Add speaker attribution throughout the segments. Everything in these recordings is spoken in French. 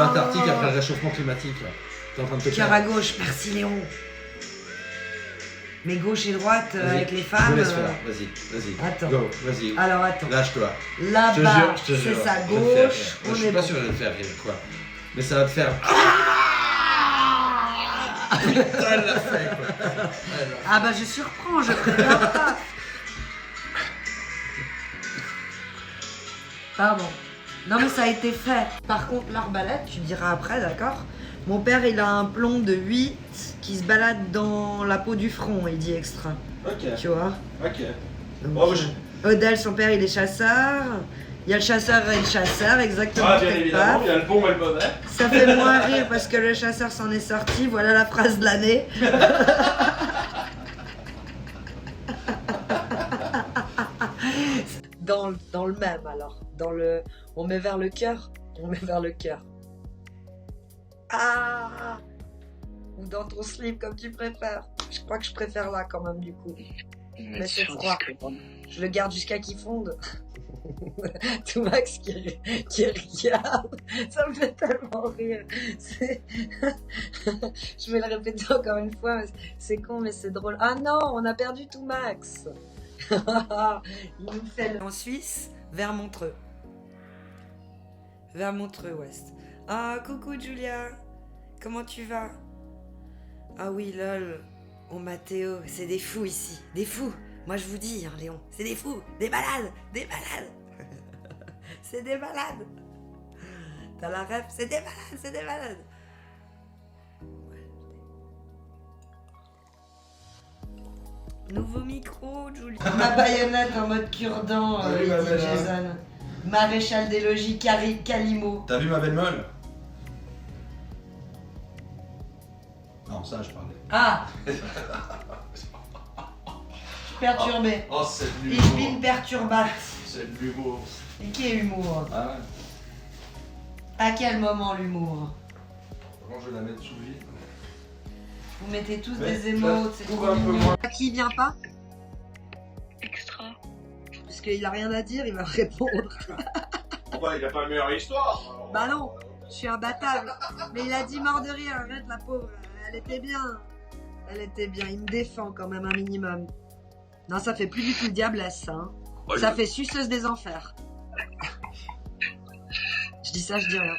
Speaker 1: l'Antarctique après le réchauffement climatique. Là. T'es en train de te
Speaker 2: Cœur à gauche, merci Léon. Mais gauche et droite avec les femmes.
Speaker 1: Je laisse faire, vas-y.
Speaker 2: Attends.
Speaker 1: Go, vas-y.
Speaker 2: Alors attends.
Speaker 1: Lâche-toi.
Speaker 2: Là-bas,
Speaker 1: Je te jure.
Speaker 2: c'est sa
Speaker 1: je vais te faire
Speaker 2: gauche.
Speaker 1: rire.
Speaker 2: On
Speaker 1: Je suis
Speaker 2: est
Speaker 1: pas
Speaker 2: bon.
Speaker 1: sûr que je vais te faire rire, quoi. Mais ça va te faire. Putain, elle l'a fait, quoi.
Speaker 2: Ah bah je surprends, je préviens pas. Pardon. Non mais ça a été fait. Par contre, l'arbalète, tu diras après, d'accord? Mon père, il a un plomb de 8 qui se balade dans la peau du front, il dit extra.
Speaker 1: Ok.
Speaker 2: Tu vois?
Speaker 1: Ok.
Speaker 2: Donc,
Speaker 1: Oh,
Speaker 2: Odell, son père, il est chasseur. Il y a le chasseur et le chasseur, exactement.
Speaker 1: Ah, bien
Speaker 2: quelque
Speaker 1: évidemment,
Speaker 2: part.
Speaker 1: il y a le bon et le mauvais.
Speaker 2: Ça fait moins rire parce que le chasseur s'en est sorti. Voilà la phrase de l'année. Dans le même alors. On met vers le cœur. On met vers le cœur. Ah! Ou dans ton slip comme tu préfères. Je crois que je préfère là quand même du coup. Mais c'est froid. Je le garde jusqu'à qu'il fonde. Tout Max qui regarde, ça me fait tellement rire. Je vais le répéter encore une fois, c'est con mais c'est drôle. Ah non, on a perdu tout Max. Il nous fait en Suisse, vers Montreux. Vers Montreux-Ouest. Ah, coucou Julia, comment tu vas? Ah oui, lol, on Mathéo, c'est des fous ici, des fous. Moi je vous dis, hein, Léon, c'est des fous, des malades, des malades. C'est des malades. T'as la ref, c'est des malades, c'est des malades. Nouveau micro, Julie. Ma baïonnette en mode cure-dent,
Speaker 1: Oui, ma belle,
Speaker 2: Jason. Maréchal des logis, Calimo.
Speaker 1: T'as vu ma belle molle? Non, ça je parlais.
Speaker 2: Ah. Perturbé.
Speaker 1: Oh, c'est de
Speaker 2: Ich bin perturbat.
Speaker 1: C'est de l'humour.
Speaker 2: Et qui est humour?
Speaker 1: Ah ouais.
Speaker 2: À quel moment l'humour?
Speaker 1: Comment je vais la mettre sous vide?
Speaker 2: Vous mettez tous
Speaker 1: Mais
Speaker 2: des émotes, c'est
Speaker 1: ouvre
Speaker 2: trop
Speaker 1: un peu
Speaker 2: mignon.
Speaker 1: moins.
Speaker 2: Qui vient pas?
Speaker 3: Extra.
Speaker 2: Parce qu'il a rien à dire, il va répondre.
Speaker 1: Bah, il a pas la meilleure histoire. Alors.
Speaker 2: Bah non, je suis imbattable. Mais il a dit mort de rire, arrête la pauvre. Elle était bien. Elle était bien, il me défend quand même un minimum. Non, ça fait plus du tout le diablesse, ça. Hein.
Speaker 1: Ouais,
Speaker 2: Ça fait suceuse des enfers. Je dis ça, je dis rien.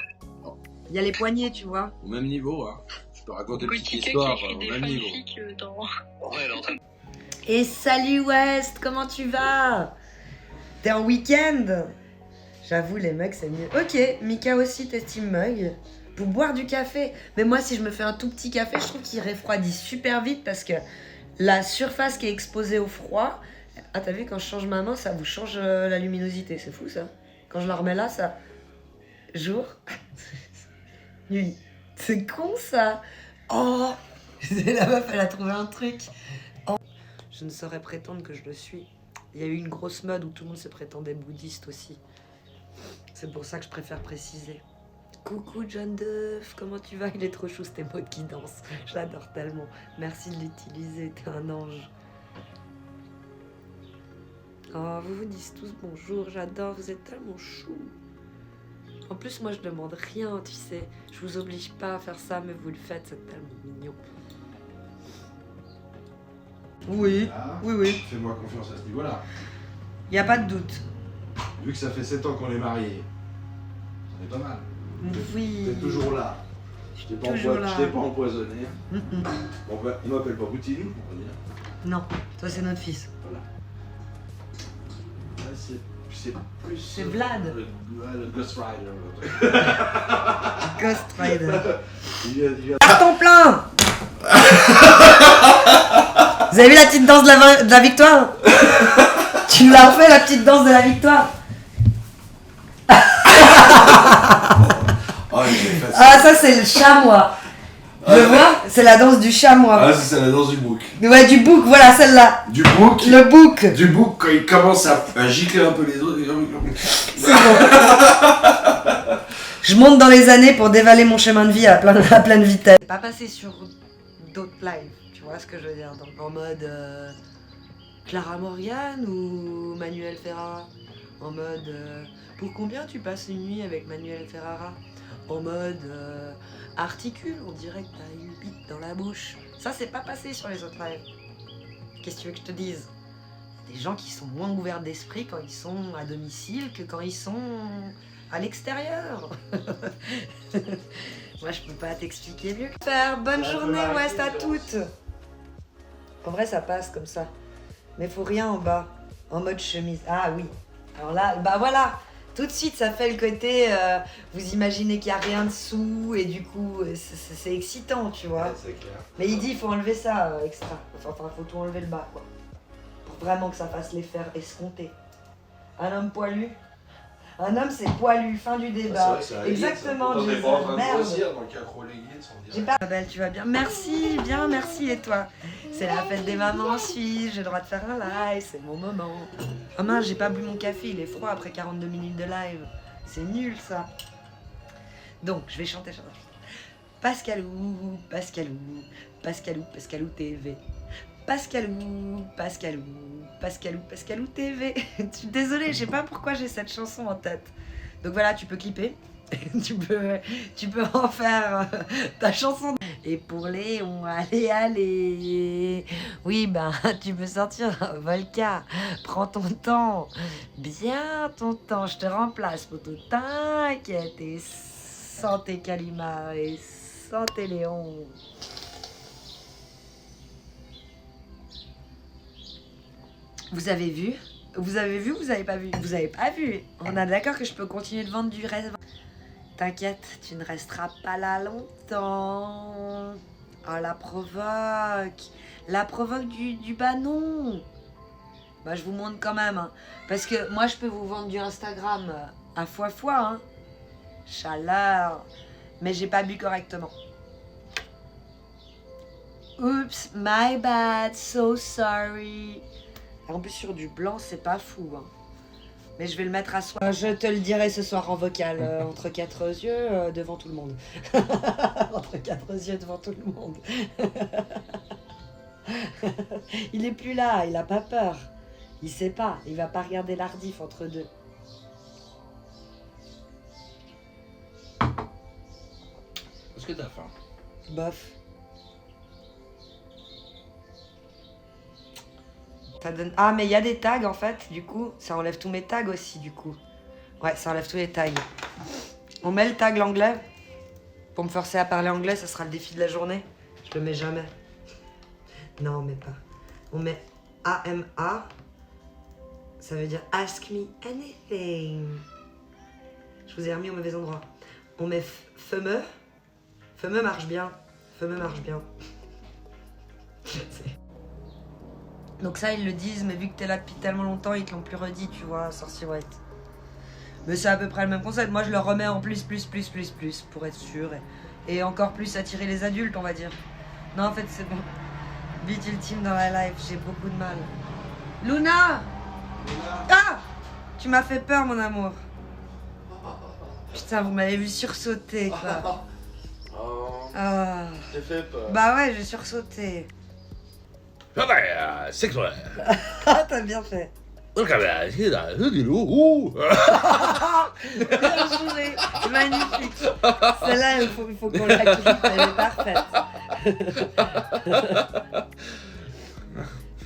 Speaker 2: Il y a les poignets, tu vois.
Speaker 1: Au même niveau, hein. Je peux raconter une petite
Speaker 3: Quotidien qui
Speaker 1: histoire
Speaker 3: écrit
Speaker 1: au
Speaker 3: des
Speaker 1: même niveau.
Speaker 3: fanfics dans...
Speaker 1: Ouais, elle est en train de...
Speaker 2: Et salut West, comment tu vas? T'es en week-end? J'avoue, les mugs, c'est mieux. Ok, Mika aussi t'estime mug. Pour boire du café. Mais moi, si je me fais un tout petit café, je trouve qu'il refroidit super vite parce que la surface qui est exposée au froid... Ah, t'as vu, quand je change ma main, ça vous change la luminosité. C'est fou, ça. Quand je la remets là, ça... Jour. Nuit. C'est con, ça. Oh. La meuf, elle a trouvé un truc. Oh. Je ne saurais prétendre que je le suis. Il y a eu une grosse mode où tout le monde se prétendait bouddhiste aussi. C'est pour ça que je préfère préciser. Coucou John Duff, comment tu vas? Il est trop chou cet émote qui danse. Je l'adore tellement. Merci de l'utiliser, t'es un ange. Oh, vous vous dites tous bonjour, j'adore, vous êtes tellement chou. En plus, moi je demande rien, tu sais. Je vous oblige pas à faire ça, mais vous le faites, c'est tellement mignon. Oui,
Speaker 1: Ah,
Speaker 2: oui.
Speaker 1: fais-moi confiance à ce niveau-là.
Speaker 2: Y a pas de doute.
Speaker 1: Vu que ça fait 7 ans qu'on est mariés, ça est pas mal.
Speaker 2: Oui.
Speaker 1: T'es toujours là. Je t'ai pas,
Speaker 2: Toujours là.
Speaker 1: je t'ai pas empoisonné. Bon, bah, il m'appelle pas Poutine, on va dire.
Speaker 2: Non, toi c'est notre fils.
Speaker 1: Voilà. Là, c'est plus...
Speaker 2: C'est Vlad.
Speaker 1: Le Ghost Rider.
Speaker 2: Ghost Rider.
Speaker 1: Il vient...
Speaker 2: Carton plein. Vous avez vu la petite danse de la victoire? Tu l'as fait la petite danse de la victoire?
Speaker 1: Oh, j'ai fait ça.
Speaker 2: Ah, ça c'est le chamois. Je vois, c'est la danse du chamois.
Speaker 1: Ah, c'est la danse du bouc.
Speaker 2: Ouais, du bouc, voilà celle-là.
Speaker 1: Du bouc.
Speaker 2: Le bouc.
Speaker 1: Du bouc, quand il commence à gicler un peu les autres.
Speaker 2: C'est bon. Je monte dans les années pour dévaler mon chemin de vie à pleine vitesse. Pas passer sur d'autres lives, tu vois ce que je veux dire, donc en mode Clara Morgan ou Manuel Ferrara. En mode pour combien tu passes une nuit avec Manuel Ferrara? En mode articule, on dirait que t'as une bite dans la bouche. Ça, c'est pas passé sur les autres lives. Qu'est-ce que tu veux que je te dise? Des gens qui sont moins ouverts d'esprit quand ils sont à domicile que quand ils sont à l'extérieur. Moi, je peux pas t'expliquer mieux. Faire bonne journée, West, à toutes. En vrai, ça passe comme ça. Mais faut rien en bas. En mode chemise. Ah oui. Alors là, bah voilà. Tout de suite, ça fait le côté. Vous imaginez qu'il n'y a rien dessous et du coup, c'est excitant, tu vois.
Speaker 1: Ouais, c'est clair.
Speaker 2: Mais il dit, il faut enlever ça extra. Enfin, faut tout enlever le bas, quoi. Pour vraiment que ça fasse l'effet escompté. Un homme poilu. Un homme, c'est poilu. Fin du débat. Exactement,
Speaker 1: On n'est
Speaker 2: Jason.
Speaker 1: pas en train de
Speaker 2: Merde.
Speaker 1: grossir, donc accro les guides, on
Speaker 2: J'ai
Speaker 1: dirait.
Speaker 2: pas. Belle, tu vas bien? Merci, bien, merci. Et toi? C'est la fête des mamans en Suisse. J'ai le droit de faire un live. C'est mon moment. Oh mince, j'ai pas bu mon café. Il est froid après 42 minutes de live. C'est nul, ça. Donc, je vais chanter. Pascalou, Pascalou, Pascalou, Pascalou TV. Pascalou, Pascalou, Pascalou, Pascalou TV. Je suis désolée, je sais pas pourquoi j'ai cette chanson en tête. Donc voilà, tu peux clipper. tu peux en faire ta chanson. Et pour Léon, allez. Oui, ben, tu peux sortir Volca. Prends ton temps. Bien ton temps. Je te remplace, poto. T'inquiète. Et santé Kalima. Et santé Léon. Vous avez vu? Vous avez vu ou vous avez pas vu? Vous avez pas vu. On est d'accord que je peux continuer de vendre du reste. T'inquiète, tu ne resteras pas là longtemps. Ah, la provoque. La provoque du banon. Bah, je vous montre quand même. Hein. Parce que moi, je peux vous vendre du Instagram à fois. Hein. Chaleur. Mais j'ai pas bu correctement. Oups, my bad, so sorry. En plus, sur du blanc, c'est pas fou. Hein. Mais je vais le mettre à soi. Je te le dirai ce soir en vocal, entre quatre yeux, devant tout le monde. Entre quatre yeux, devant tout le monde. Il est plus là, il a pas peur. Il sait pas, il va pas regarder l'ardif entre deux.
Speaker 1: Est-ce que t'as faim?
Speaker 2: Bof. Ça donne... Ah, mais il y a des tags en fait, du coup. Ça enlève tous mes tags aussi, du coup. Ouais, ça enlève tous les tags. On met le tag l'anglais. Pour me forcer à parler anglais, ça sera le défi de la journée. Je le mets jamais. Non, on met pas. On met AMA. Ça veut dire Ask Me Anything. Je vous ai remis au mauvais endroit. On met FME. FME marche bien. FME marche bien. Donc ça, ils le disent, mais vu que t'es là depuis tellement longtemps, ils te l'ont plus redit, tu vois, Sorcier White. Mais c'est à peu près le même concept. Moi, je le remets en plus, pour être sûr. Et encore plus attirer les adultes, on va dire. Non, en fait, c'est bon. Beat ultime dans la live, j'ai beaucoup de mal. Luna! Ah! Tu m'as fait peur, mon amour. Putain, vous m'avez vu sursauter, quoi.
Speaker 1: Oh,
Speaker 2: Ah.
Speaker 1: j'ai fait peur.
Speaker 2: Bah ouais, j'ai sursauté.
Speaker 4: Sexuel.
Speaker 2: Ah, t'as bien fait. Bien joué, magnifique. Celle-là, il faut qu'on la clique, elle est parfaite.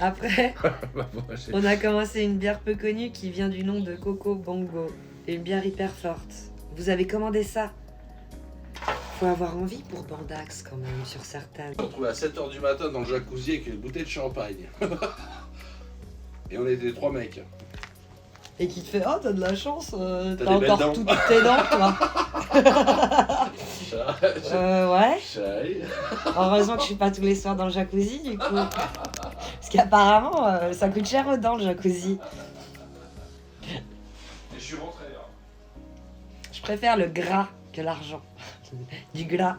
Speaker 2: Après, on a commencé une bière peu connue qui vient du nom de Coco Bongo. Et une bière hyper forte. Vous avez commandé ça? Faut avoir envie pour Bandax quand même, sur certaines.
Speaker 4: On se retrouvait à 7h du matin dans le jacuzzi avec une bouteille de champagne. Et on était 3 mecs.
Speaker 2: Et qui te fait, oh t'as de la chance, t'as
Speaker 4: des belles
Speaker 2: encore
Speaker 4: dents.
Speaker 2: toutes tes dents toi. Ouais.
Speaker 4: Chai.
Speaker 2: Heureusement que je suis pas tous les soirs dans le jacuzzi du coup. Parce qu'apparemment ça coûte cher dans le jacuzzi.
Speaker 1: Et je suis rentré. Hein.
Speaker 2: Je préfère le gras que l'argent. Du gras.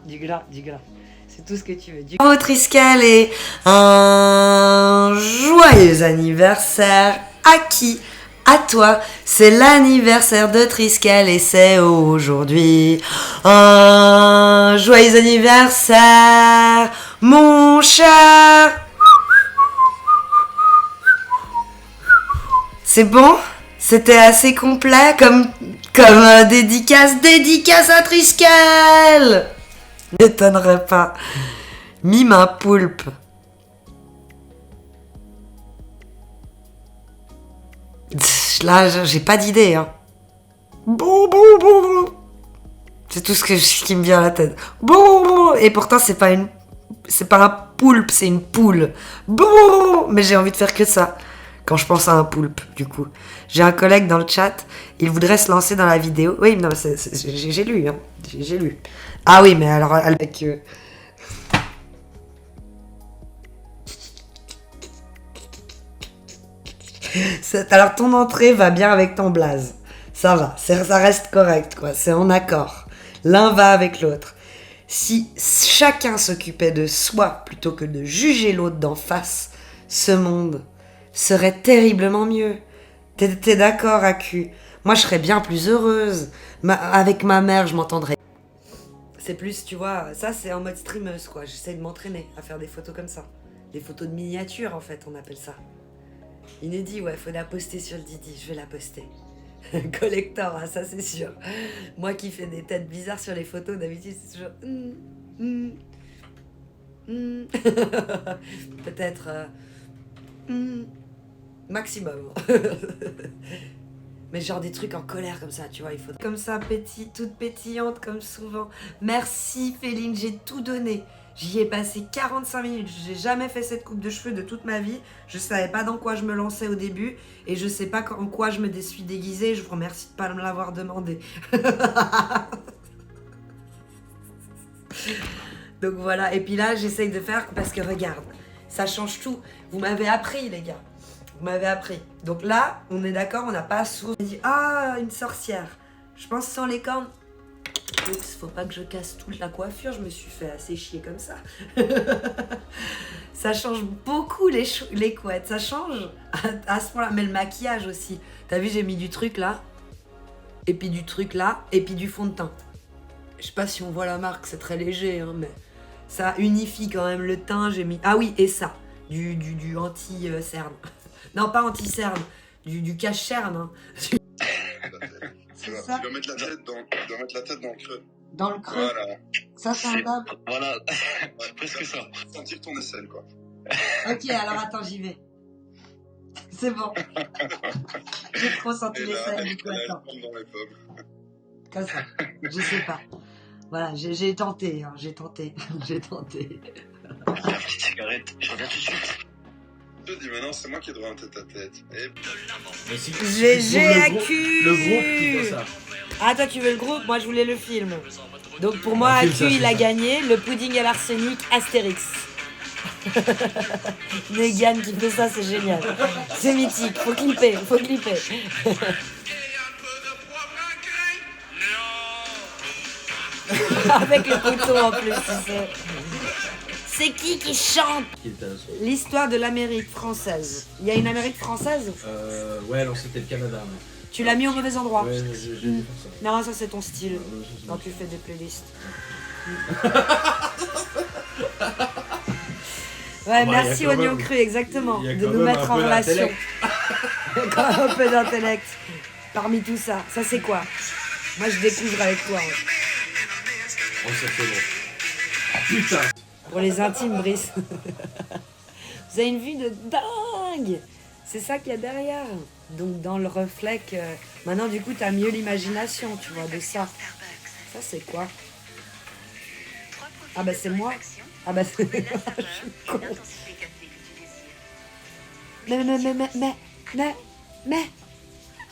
Speaker 2: C'est tout ce que tu veux. Oh Triskel et un joyeux anniversaire à qui? À toi, c'est l'anniversaire de Triskel et c'est aujourd'hui. Un joyeux anniversaire, mon cher. C'est bon? C'était assez complet comme dédicace à Triskel. M'étonnerait pas. Mime un poulpe. Là, j'ai pas d'idée. Hein. C'est tout ce qui me vient à la tête. Et pourtant, c'est pas un poulpe, c'est une poule. Mais j'ai envie de faire que ça. Quand je pense à un poulpe, du coup. J'ai un collègue dans le chat, il voudrait se lancer dans la vidéo. Oui, non, j'ai lu, hein. J'ai lu. Ah oui, mais alors, avec... Alors, ton entrée va bien avec ton blaze. Ça va, ça reste correct, quoi. C'est en accord. L'un va avec l'autre. Si chacun s'occupait de soi plutôt que de juger l'autre d'en face, ce monde serait terriblement mieux. T'es d'accord, Aku? Moi, je serais bien plus heureuse. Avec ma mère, je m'entendrais. C'est plus, tu vois, ça, c'est en mode streameuse, quoi. J'essaie de m'entraîner à faire des photos comme ça. Des photos de miniature, en fait, on appelle ça. Inédit, ouais, faut la poster sur le Didi. Je vais la poster. Collector, hein, ça, c'est sûr. Moi qui fais des têtes bizarres sur les photos, d'habitude, c'est toujours... Peut-être... maximum. Mais genre des trucs en colère comme ça, tu vois, il faut... Comme ça, toute pétillante comme souvent. Merci Féline, j'ai tout donné. J'y ai passé 45 minutes. J'ai jamais fait cette coupe de cheveux de toute ma vie. Je savais pas dans quoi je me lançais au début. Et je sais pas en quoi je me suis déguisée. Je vous remercie de pas me l'avoir demandé. Donc voilà. Et puis là, j'essaye de faire parce que regarde, ça change tout. Vous m'avez appris, les gars. Vous m'avez appris. Donc là, on est d'accord, on n'a pas sourd. On dit, ah, une sorcière. Je pense sans les cornes. Oups, faut pas que je casse toute la coiffure, je me suis fait assez chier comme ça. Ça change beaucoup les couettes, ça change à ce point-là. Mais le maquillage aussi. T'as vu, j'ai mis du truc là, et puis du truc là, et puis du fond de teint. Je sais pas si on voit la marque, c'est très léger, hein, mais ça unifie quand même le teint. J'ai mis... Ah oui, et ça, du anti-cerne. Non, pas anti-cerne, du cache-cerne. Hein.
Speaker 5: Tu dois mettre la tête dans le creux.
Speaker 2: Dans le creux.
Speaker 5: Voilà.
Speaker 2: Ça, c'est un dab.
Speaker 6: Voilà,
Speaker 5: Ouais,
Speaker 6: presque ça.
Speaker 5: Sentir ton aisselle, quoi.
Speaker 2: Ok, alors attends, j'y vais. C'est bon. J'ai trop senti
Speaker 5: Et
Speaker 2: les
Speaker 5: là,
Speaker 2: scènes, du coup,
Speaker 5: elle
Speaker 2: attends.
Speaker 5: tombe dans les pommes.
Speaker 2: Comme ça. Je sais pas. Voilà, j'ai tenté, hein, j'ai tenté.
Speaker 6: La petite cigarette, je reviens tout de suite.
Speaker 5: Je dis maintenant, c'est moi qui ai droit en tête à tête. Et
Speaker 1: Mais si-
Speaker 2: GG
Speaker 1: si tu trouves
Speaker 2: Aku.
Speaker 1: le groupe qui fait ça.
Speaker 2: Ah, toi, tu veux le groupe? Moi, je voulais le film. Donc, pour moi,
Speaker 1: Un film,
Speaker 2: Aku,
Speaker 1: ça,
Speaker 2: il
Speaker 1: c'est
Speaker 2: a
Speaker 1: ça.
Speaker 2: gagné le pudding à l'arsenic Astérix. Negan qui fait ça, c'est génial. C'est mythique, faut clipper. Avec le couteau en plus, tu sais. C'est qui chante? L'histoire de l'Amérique française. Il y a une Amérique française?
Speaker 1: Ouais, non, c'était le Canada. Mais...
Speaker 2: Tu l'as mis au mauvais endroit.
Speaker 1: Ouais, j'ai dû faire ça.
Speaker 2: Non, ça c'est ton style.
Speaker 1: Ouais, ça, c'est
Speaker 2: Quand
Speaker 1: bon.
Speaker 2: tu fais des playlists. Ouais,
Speaker 1: bah,
Speaker 2: merci
Speaker 1: il y a quand
Speaker 2: Oignon
Speaker 1: même-
Speaker 2: Cru, exactement.
Speaker 1: il y a
Speaker 2: De
Speaker 1: quand
Speaker 2: nous
Speaker 1: même
Speaker 2: mettre
Speaker 1: un
Speaker 2: en
Speaker 1: peu
Speaker 2: relation.
Speaker 1: d'intellect.
Speaker 2: Quand même un peu d'intellect. Parmi tout ça. Ça c'est quoi? Moi je découvre avec toi. Hein.
Speaker 1: Oh, ça c'est bon. Putain.
Speaker 2: Pour les intimes, Brice. Vous avez une vue de dingue. C'est ça qu'il y a derrière. Donc dans le reflet que... Maintenant du coup t'as mieux l'imagination, tu vois, de ça. Ça c'est quoi? Ah bah c'est moi. Ah bah c'est... Je suis con.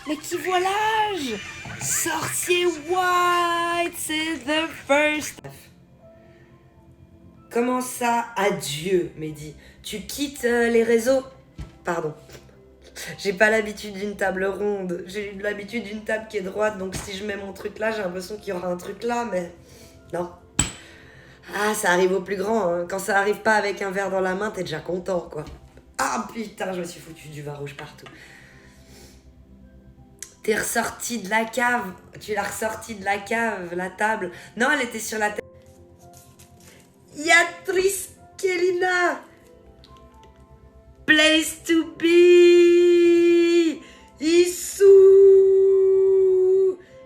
Speaker 2: Mais qui volage? Sorcier white, c'est the first. Comment ça? Adieu, Mehdi. Tu quittes les réseaux? Pardon. J'ai pas l'habitude d'une table ronde. J'ai l'habitude d'une table qui est droite. Donc si je mets mon truc là, j'ai l'impression qu'il y aura un truc là, mais non. Ah, ça arrive au plus grand. Hein. Quand ça arrive pas avec un verre dans la main, t'es déjà content, quoi. Ah putain, je me suis foutu du vin rouge partout. T'es ressorti de la cave. Tu l'as ressorti de la cave, la table. Non, elle était sur la table. Yatrice Kelina. Place to be. Issou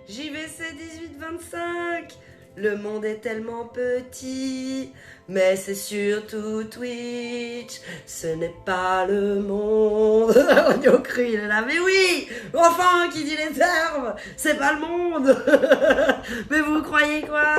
Speaker 2: JVC 1825. Le monde est tellement petit, mais c'est surtout Twitch, ce n'est pas le monde. Audio cru, il est là, mais oui, enfin, qui dit les termes, c'est pas le monde. Mais vous croyez quoi?